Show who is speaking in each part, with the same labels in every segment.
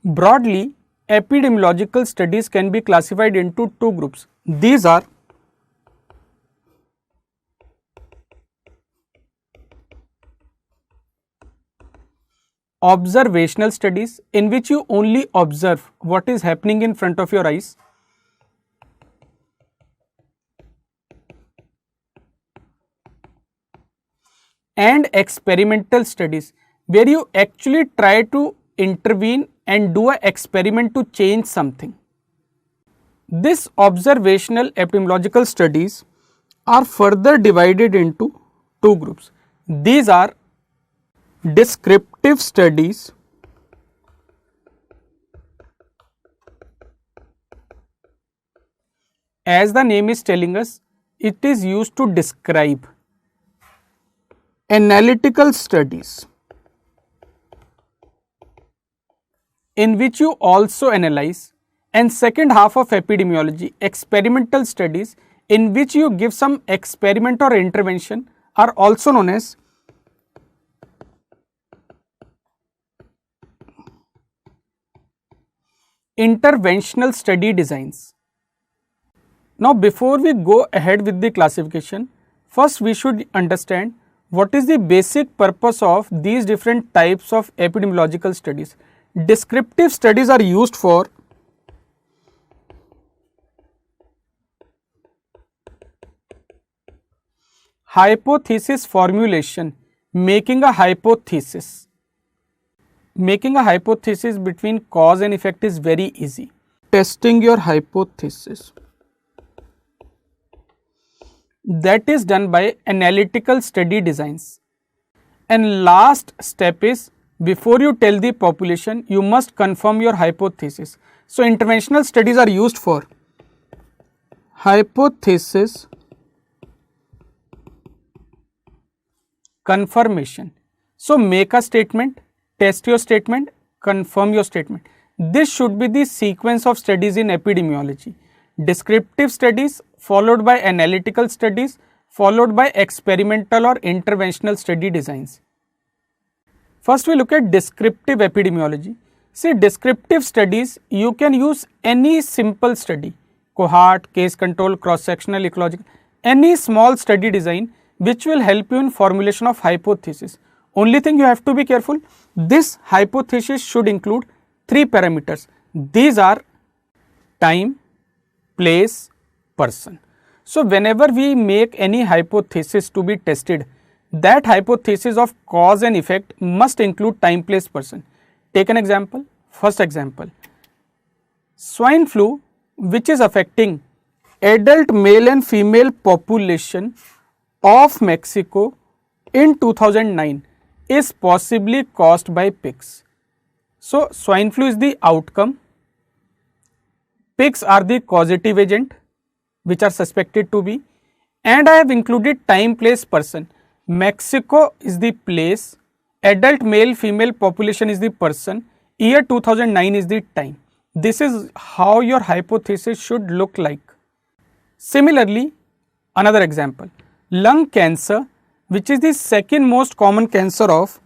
Speaker 1: Broadly, epidemiological studies can be classified into two groups. These are observational studies, in which you only observe what is happening in front of your eyes, and experimental studies, where you actually try to intervene and do an experiment to change something. This observational epidemiological studies are further divided into two groups. These are descriptive studies as the name is telling us, it is used to describe. Analytical studies, in which you also analyze, and second half of epidemiology, experimental studies, in which you give some experiment or intervention, are also known as interventional study designs. Now, before we go ahead with the classification, first we should understand what is the basic purpose of these different types of epidemiological studies. Descriptive studies are used for hypothesis formulation, making a hypothesis. Making a hypothesis between cause and effect is very easy. Testing your hypothesis, that is done by analytical study designs. And last step is, before you tell the population, you must confirm your hypothesis. So, interventional studies are used for hypothesis confirmation. So, make a statement, test your statement, confirm your statement. This should be the sequence of studies in epidemiology. Descriptive studies followed by analytical studies followed by experimental or interventional study designs. First we look at descriptive epidemiology. See, descriptive studies, you can use any simple study, cohort, case control, cross-sectional, ecological, any small study design which will help you in formulation of hypothesis. Only thing you have to be careful, this hypothesis should include three parameters. These are time, place, person. So, whenever we make any hypothesis to be tested, that hypothesis of cause and effect must include time, place, person. Take an example. First example, swine flu, which is affecting adult male and female population of Mexico in 2009, is possibly caused by pigs. So, swine flu is the outcome, pigs are the causative agent which are suspected to be, and I have included time, place, person. Mexico is the place, adult male female population is the person, year 2009 is the time. This is how your hypothesis should look like. Similarly, another example, lung cancer, which is the second most common cancer of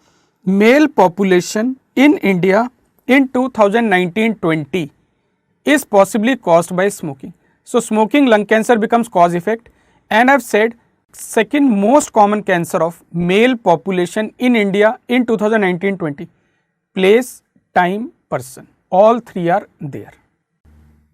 Speaker 1: male population in India in 2019-20, is possibly caused by smoking. So, smoking lung cancer becomes cause effect, and I have said second most common cancer of male population in India in 2019-20, place, time, person, all three are there.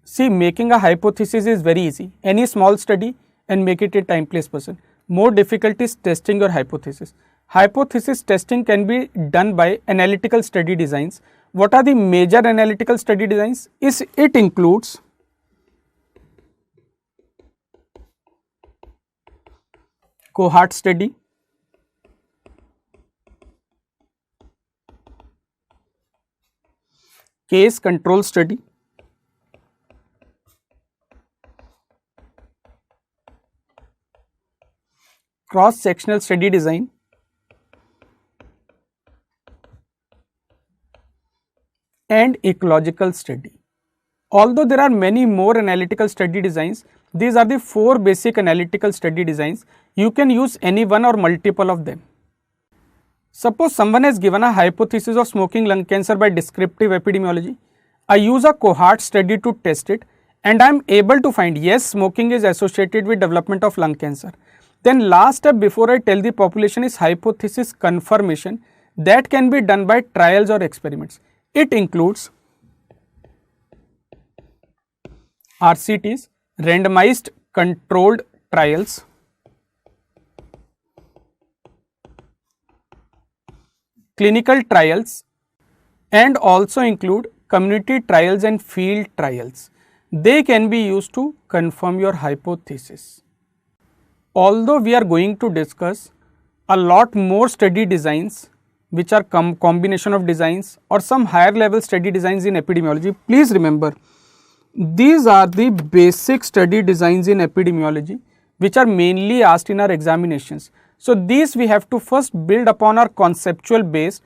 Speaker 1: See, making a hypothesis is very easy, any small study and make it a time, place, person. More difficult is testing your hypothesis. Hypothesis testing can be done by analytical study designs. What are the major analytical study designs? It includes cohort study, case control study, cross-sectional study design, and ecological study. Although there are many more analytical study designs, these are the four basic analytical study designs. You can use any one or multiple of them. Suppose someone has given a hypothesis of smoking lung cancer by descriptive epidemiology. I use a cohort study to test it and I am able to find yes, smoking is associated with development of lung cancer. Then last step before I tell the population is hypothesis confirmation that can be done by trials or experiments. It includes RCTs, randomized controlled trials, clinical trials, and also include community trials and field trials. They can be used to confirm your hypothesis. Although we are going to discuss a lot more study designs which are combination of designs or some higher level study designs in epidemiology, please remember these are the basic study designs in epidemiology which are mainly asked in our examinations. So these we have to first build upon our conceptual base